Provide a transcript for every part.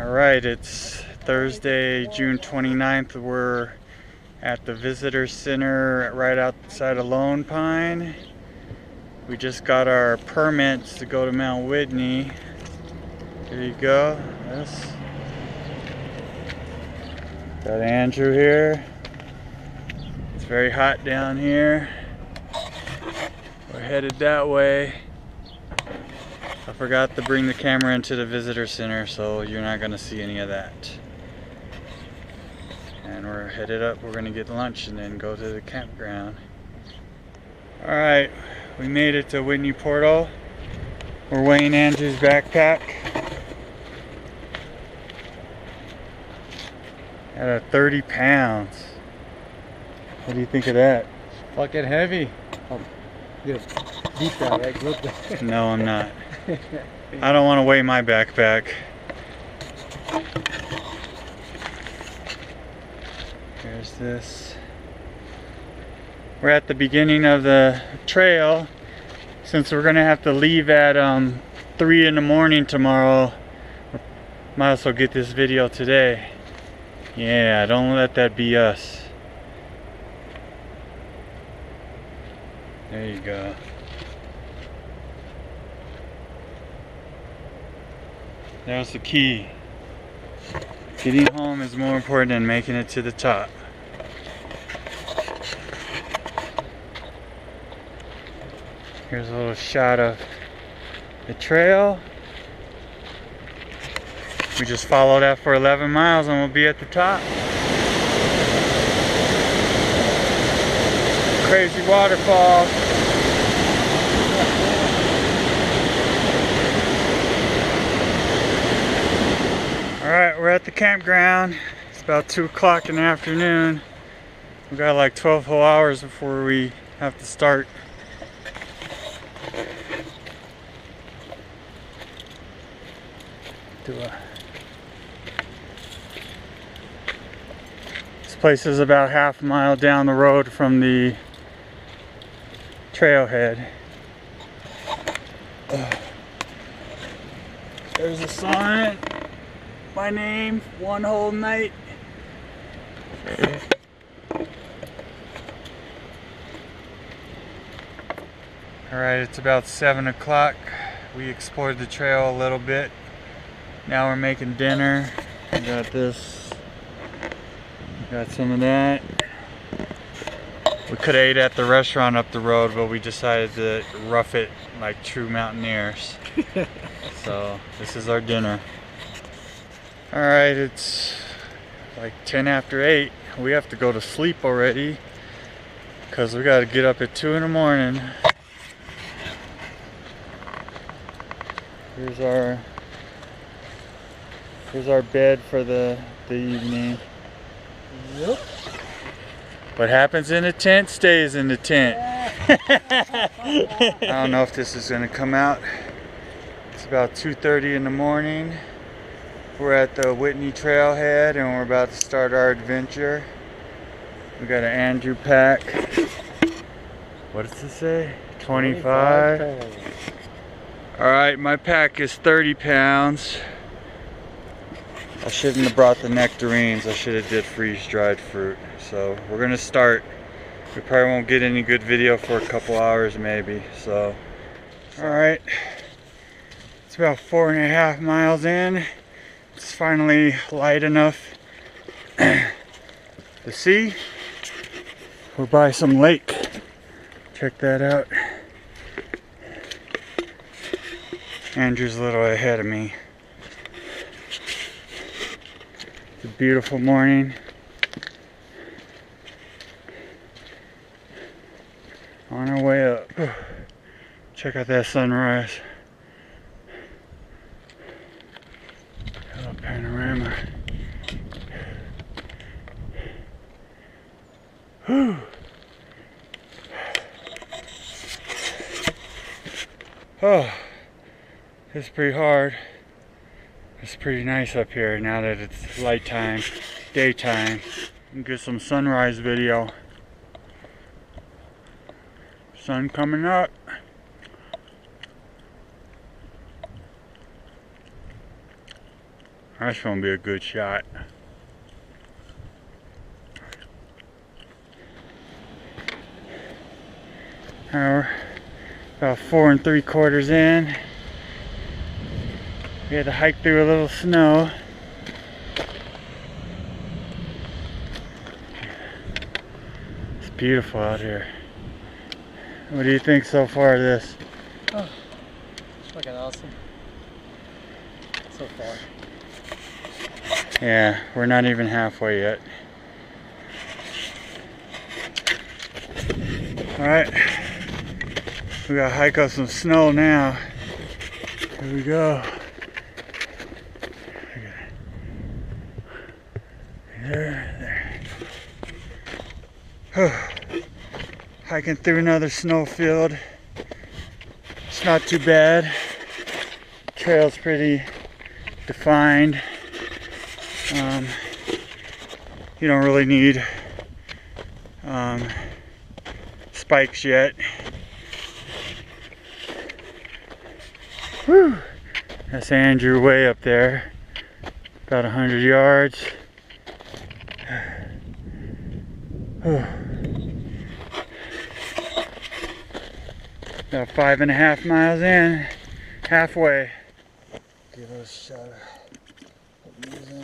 Alright, it's Thursday, June 29th. We're at the visitor center right outside of Lone Pine. We just got our permits to go to Mount Whitney. Here you go. Yes. Got Andrew here. It's very hot down here. We're headed that way. I forgot to bring the camera into the visitor center, so you're not going to see any of that. And we're headed up. We're going to get lunch and then go to the campground. Alright, we made it to Whitney Portal. We're weighing Andrew's backpack at 30 pounds. What do you think of that? Fucking heavy. Oh, you deep down, right? Look there. No, I'm not. I don't want to weigh my backpack. There's this. We're at the beginning of the trail. Since we're gonna have to leave at 3 in the morning tomorrow, might as well get this video today. Yeah, don't let that be us. There you go. There's the key. Getting home is more important than making it to the top. Here's a little shot of the trail. We just follow that for 11 miles and we'll be at the top. Crazy waterfall. Alright, we're at the campground. It's about 2 o'clock in the afternoon. We've got like 12 whole hours before we have to start. This place is about half a mile down the road from the trailhead. There's a sign. My name, one whole night. Alright, it's about 7 o'clock. We explored the trail a little bit. Now we're making dinner. We got this. Got some of that. We could have ate at the restaurant up the road, but we decided to rough it like true mountaineers. So this is our dinner. Alright, it's like 10 after 8. We have to go to sleep already because we got to get up at 2 in the morning. Here's our bed for the evening. Yep. What happens in the tent stays in the tent. I don't know if this is going to come out. It's about 2:30 in the morning. We're at the Whitney trailhead and we're about to start our adventure. We got an Andrew pack. What does it say? 25. Alright, my pack is 30 pounds. I shouldn't have brought the nectarines. I should have did freeze-dried fruit. So we're gonna start. We probably won't get any good video for a couple hours maybe. So alright. It's about 4.5 miles in. It's finally light enough to see. We're by some lake. Check that out. Andrew's a little ahead of me. It's a beautiful morning. On our way up. Check out that sunrise. Panorama. Whew. Oh, it's pretty hard. It's pretty nice up here now that it's light time, daytime. And get some sunrise video. Sun coming up. That's gonna be a good shot. We're about 4 3/4 in. We had to hike through a little snow. It's beautiful out here. What do you think so far of this? Oh, fucking awesome. So far. Yeah, we're not even halfway yet. Alright, we gotta hike up some snow now. Here we go. There. Hiking through another snow field. It's not too bad. Trail's pretty defined. You don't really need spikes yet. Whew. That's Andrew way up there, about 100 yards. About 5.5 miles in, halfway. Give it a shot of using.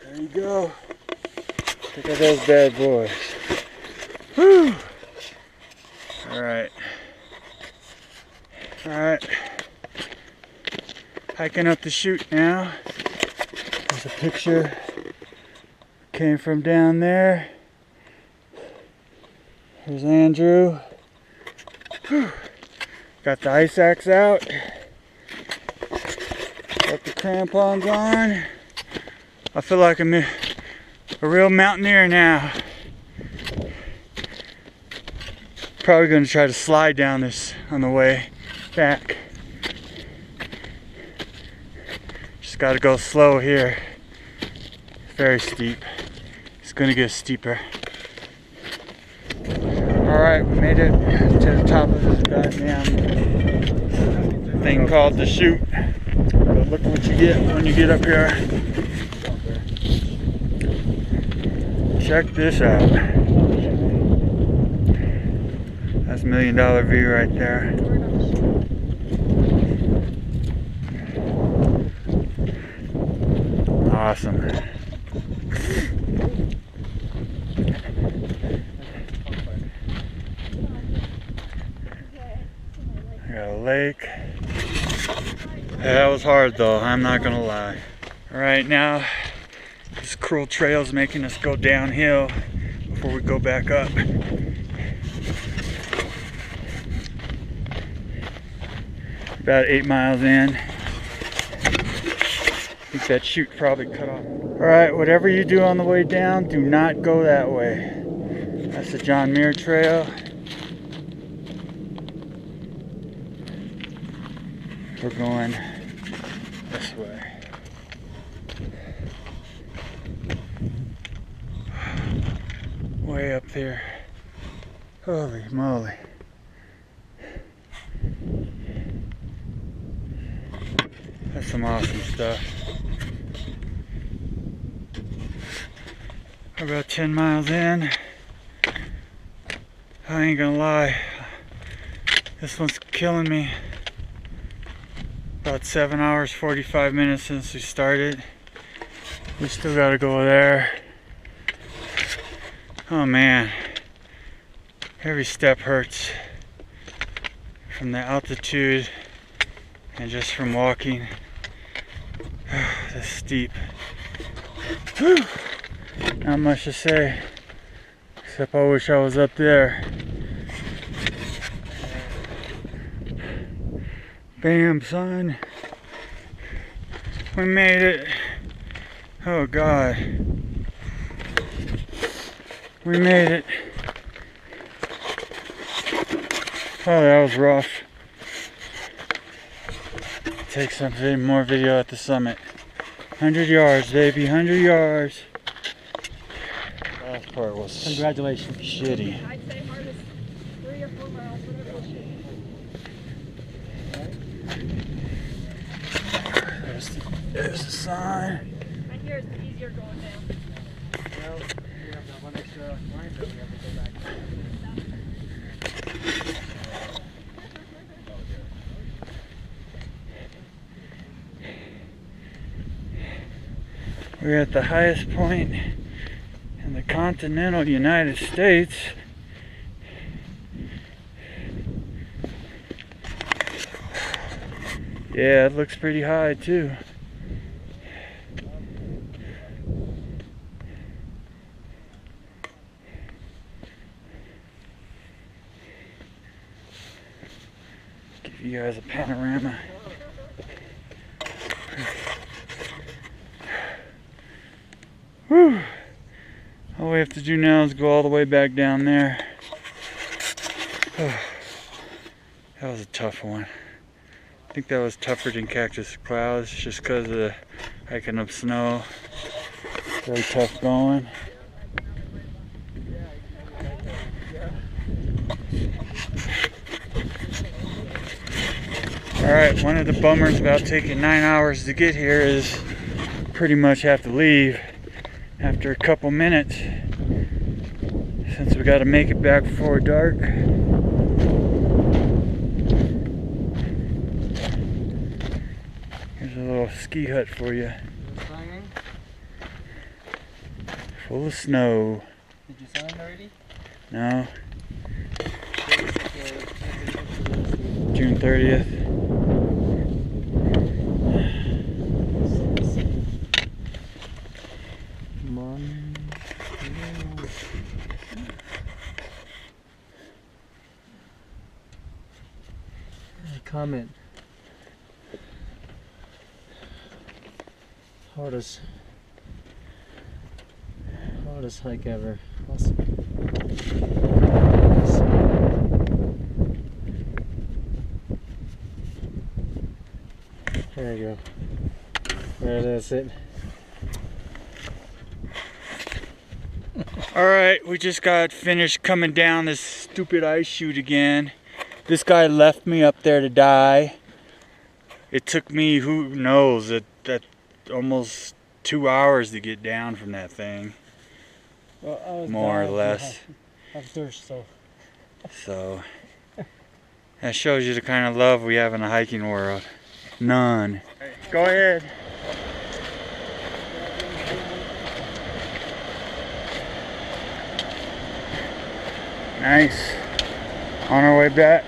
There you go. Look at those bad boys. Whew. Alright. Alright. Hiking up the chute now. There's a picture. Came from down there. Here's Andrew. Whew. Got the ice axe out. Got the crampons on. I feel like I'm a real mountaineer now. Probably going to try to slide down this on the way back. Just got to go slow here. Very steep. It's going to get steeper. Alright, we made it to the top of this goddamn thing called the chute. But look what you get when you get up here. Check this out. That's $1 million view right there. Awesome. I got a lake. That was hard though, I'm not gonna lie. Alright, now this cruel trail is making us go downhill before we go back up. About 8 miles in. I think that chute probably cut off. Alright, whatever you do on the way down, do not go that way. That's the John Muir Trail. We're going this way. Way up there. Holy moly. That's some awesome stuff. We're about 10 miles in. I ain't gonna lie. This one's killing me. About 7 hours, 45 minutes since we started. We still gotta go there. Oh man, every step hurts from the altitude and just from walking. This steep. Whew. Not much to say, except I wish I was up there. Bam, son. We made it. Oh God. We made it. Oh, that was rough. Take some more video at the summit. 100 yards, baby, 100 yards. Last part was Congratulations. shitty. I'd say hardest 3 or 4 miles, whatever it should be. There's the sign. I hear it's easier going down. Well, we have that one extra line that we have to go back. We're at the highest point in the continental United States. Yeah, it looks pretty high too. Give you guys a panorama. Whew. All we have to do now is go all the way back down there. That was a tough one. I think that was tougher than Cactus Clouds just because of the hiking up snow. Very tough going. Alright, one of the bummers about taking 9 hours to get here is pretty much have to leave after a couple minutes since we got to make it back before dark. Here's a little ski hut for you. Full of snow. Did you sign already? No. June 30th. Comment. Hardest hike ever. Awesome. There you go. That's it. Alright, we just got finished coming down this stupid ice chute again. This guy left me up there to die. It took me, who knows, that almost 2 hours to get down from that thing. Well, I was more or less. Of thirst, So that shows you the kind of love we have in the hiking world. None. Go ahead. Nice. On our way back.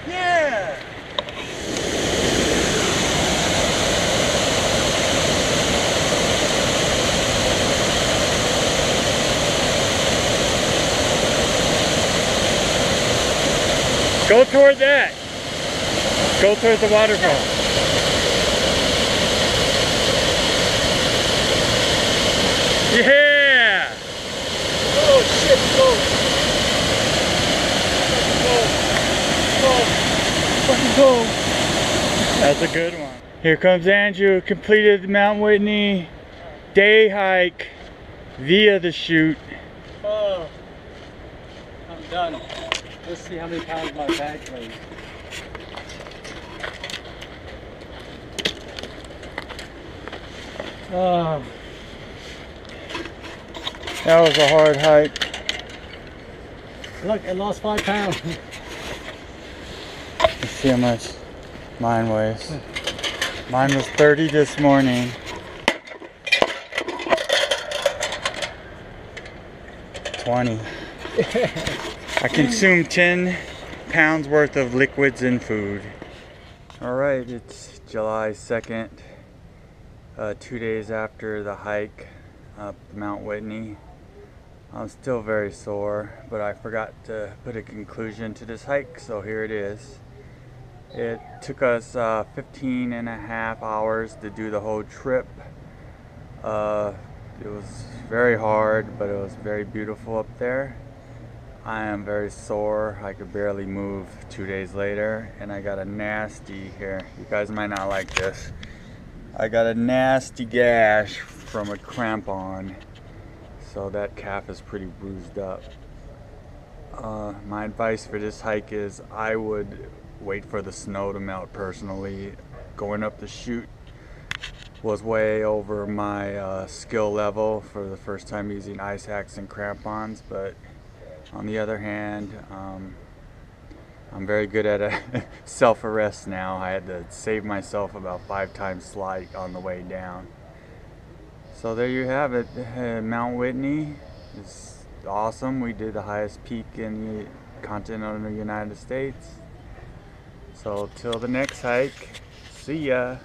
Yeah! Go toward that. Go toward the waterfall. Yeah! Oh shit, go! Fucking go! That's a good one. Here comes Andrew, completed the Mount Whitney day hike via the chute. Oh, I'm done. Let's see how many pounds my bag weighs. Oh, That was a hard hike. look, I lost 5 pounds. Let's see how much mine weighs. Mine was 30 this morning. 20. I consumed 10 pounds worth of liquids and food. Alright, it's July 2nd, 2 days after the hike up Mount Whitney. I'm still very sore, but I forgot to put a conclusion to this hike, so here it is. It took us 15 and a half hours to do the whole trip. It was very hard, but it was very beautiful up there. I am very sore. I could barely move 2 days later, and I got a nasty, here, you guys might not like this. I got a nasty gash from a crampon, so that calf is pretty bruised up. My advice for this hike is I would wait for the snow to melt personally. Going up the chute was way over my skill level for the first time using ice hacks and crampons, but on the other hand, I'm very good at a self-arrest now. I had to save myself about 5 times slide on the way down. So there you have it. Mount Whitney is awesome. We did the highest peak in the continental United States. So till the next hike, see ya.